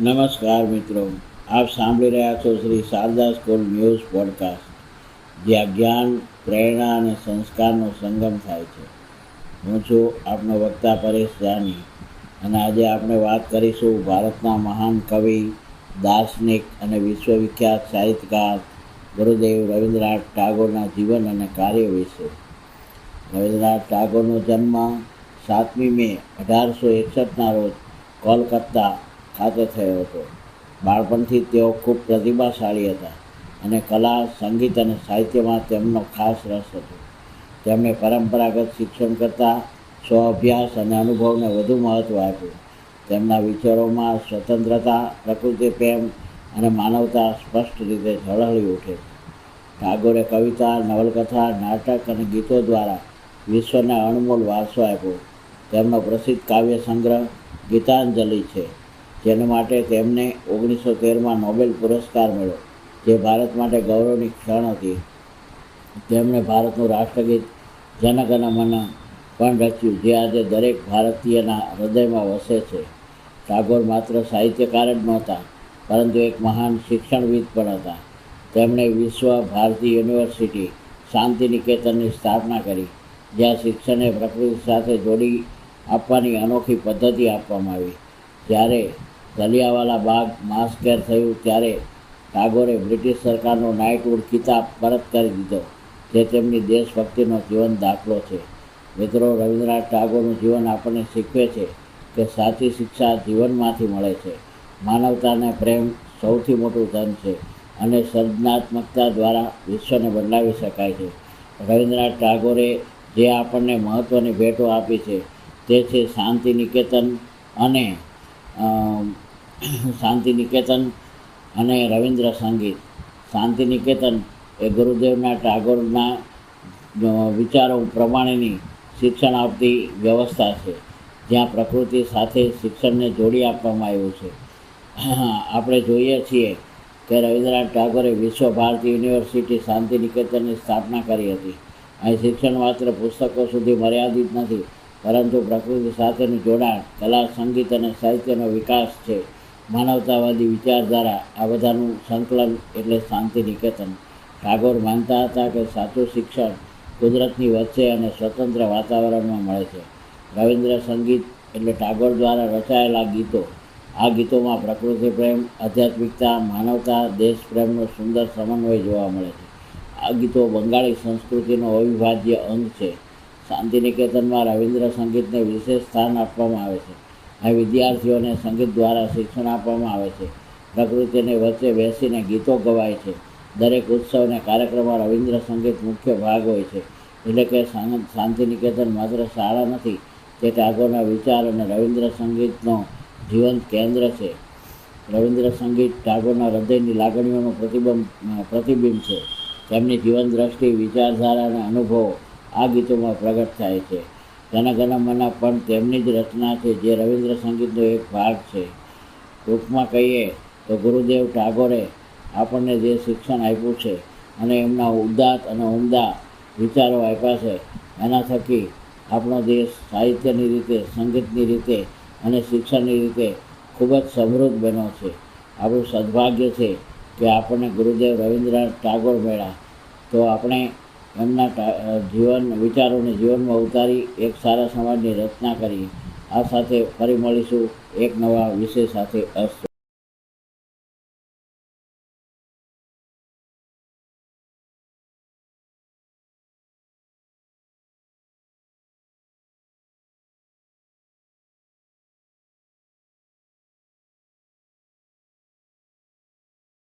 નમસ્કાર મિત્રો, આપ સાંભળી રહ્યા છો Shri Sharada school news podcast, જ્યાં જ્ઞાન, પ્રેરણા અને સંસ્કારનો સંગમ થાય છે. હું છું આપનો વક્તા પરેશ જાની અને આજે આપણે વાત કરીશું ભારતના મહાન કવિ, દાર્શનિક અને વિશ્વવિખ્યાત સાહિત્યકાર ગુરુદેવ રવિન્દ્રનાથ ટાગોરના જીવન અને કાર્ય વિશે. રવિન્દ્રનાથ ટાગોરનો જન્મ 7મી મે 1861ના રોજ કોલકાતા ખાતે થયો હતો. બાળપણથી તેઓ ખૂબ પ્રતિભાશાળી હતા અને કલા, સંગીત અને સાહિત્યમાં તેમનો ખાસ રસ હતો. તેમણે પરંપરાગત શિક્ષણ કરતાં સ્વ-અભ્યાસ અને અનુભવને વધુ મહત્ત્વ આપ્યું. તેમના વિચારોમાં સ્વતંત્રતા, પ્રકૃતિ પ્રેમ અને માનવતા સ્પષ્ટ રીતે ઝળહળી ઉઠે છે. ટાગોરે કવિતા, નવલકથા, નાટક અને ગીતો દ્વારા વિશ્વને અણમોલ વારસો આપ્યો. તેમનો પ્રસિદ્ધ કાવ્ય સંગ્રહ ગીતાંજલિ છે, જેના માટે તેમને 1913માં નોબેલ પુરસ્કાર મળ્યો, જે ભારત માટે ગૌરવની ક્ષણ હતી. તેમણે ભારતનું રાષ્ટ્રગીત જન ગણ મન પણ રચ્યું, જે આજે દરેક ભારતીયના હૃદયમાં વસે છે. ટાગોર માત્ર સાહિત્યકાર જ નહોતા, પરંતુ એક મહાન શિક્ષણવિદ પણ હતા. તેમણે વિશ્વ ભારતી યુનિવર્સિટી, શાંતિ નિકેતનની સ્થાપના કરી, જ્યાં શિક્ષણને પ્રકૃતિ સાથે જોડી આપવાની અનોખી પદ્ધતિ આપવામાં આવી. જ્યારે જલિયાવાલા બાગ માસકેર થયું ત્યારે ટાગોરે બ્રિટિશ સરકારનો નાઇટહુડ ખિતાબ પરત કરી દીધો, જે તેમની દેશભક્તિનો જીવન દાખલો છે. મિત્રો, રવિન્દ્રનાથ ટાગોરનું જીવન આપણને શીખવે છે કે સાચી શિક્ષા જીવનમાંથી મળે છે. માનવતા અને પ્રેમ સૌથી મોટું ધન છે અને સર્જનાત્મકતા દ્વારા વિશ્વને બદલાવી શકાય છે. રવિન્દ્રનાથ ટાગોરે જે આપણને મહત્ત્વની ભેટો આપી છે તે છે શાંતિ નિકેતન અને રવિન્દ્ર સંગીત. શાંતિ નિકેતન એ ગુરુદેવના ટાગોરના વિચારો પ્રમાણેની શિક્ષણ આપતી વ્યવસ્થા છે, જ્યાં પ્રકૃતિ સાથે શિક્ષણને જોડી આપવામાં આવ્યું છે. આપણે જોઈએ છીએ કે રવિન્દ્રનાથ ટાગોરે વિશ્વ ભારતી યુનિવર્સિટી શાંતિ નિકેતનની સ્થાપના કરી હતી. અહીં શિક્ષણ માત્ર પુસ્તકો સુધી મર્યાદિત નથી, પરંતુ પ્રકૃતિ સાથેનું જોડાણ, કલા, સંગીત અને સાહિત્યનો વિકાસ છે. માનવતાવાદી વિચારધારા, આ બધાનું સંકલન એટલે શાંતિ નિકેતન. ટાગોર માનતા હતા કે સાચું શિક્ષણ કુદરતની વચ્ચે અને સ્વતંત્ર વાતાવરણમાં મળે છે. રવિન્દ્ર સંગીત એટલે ટાગોર દ્વારા રચાયેલા ગીતો. આ ગીતોમાં પ્રકૃતિ પ્રેમ, આધ્યાત્મિકતા, માનવતા, દેશપ્રેમનો સુંદર સમન્વય જોવા મળે છે. આ ગીતો બંગાળી સંસ્કૃતિનો અવિભાજ્ય અંગ છે. શાંતિ નિકેતનમાં રવિન્દ્ર સંગીતને વિશેષ સ્થાન આપવામાં આવે છે. આ વિદ્યાર્થીઓને સંગીત દ્વારા શિક્ષણ આપવામાં આવે છે. પ્રકૃતિની વચ્ચે બેસીને ગીતો ગવાય છે. દરેક ઉત્સવ અને કાર્યક્રમમાં રવિન્દ્ર સંગીત મુખ્ય ભાગ હોય છે. એટલે કે શાંતિ નિકેતન માત્ર શાળા નથી, તે ટાગોરના વિચાર અને રવિન્દ્ર સંગીતનો જીવંત કેન્દ્ર છે. રવિન્દ્ર સંગીત ટાગોરના હૃદયની લાગણીઓનું પ્રતિબિંબ છે. તેમની જીવન દ્રષ્ટિ, વિચારધારા અને અનુભવો આ ગીતોમાં પ્રગટ થાય છે. જન ગણ મન પણ તેમની જ રચના છે, જે રવિન્દ્ર સંગીતનો એક ભાગ છે. ટૂંકમાં કહીએ તો ગુરુદેવ ટાગોરે આપણને જે શિક્ષણ આપ્યું છે અને એમના ઉદાત્ત અને ઉમદા વિચારો આપ્યા છે, એના થકી આપણો દેશ સાહિત્યની રીતે, સંગીતની રીતે અને શિક્ષણની રીતે ખૂબ જ સમૃદ્ધ બન્યો છે. આપણું સદભાગ્ય છે કે આપણને ગુરુદેવ રવિન્દ્રનાથ ટાગોર મળ્યા. તો આપણે એમના વિચારોને જીવનમાં ઉતારી એક સારા સમાજની રચના કરીએ. આ સાથે ફરી મળીશું એક નવા વિષય સાથે. અસ્તુ.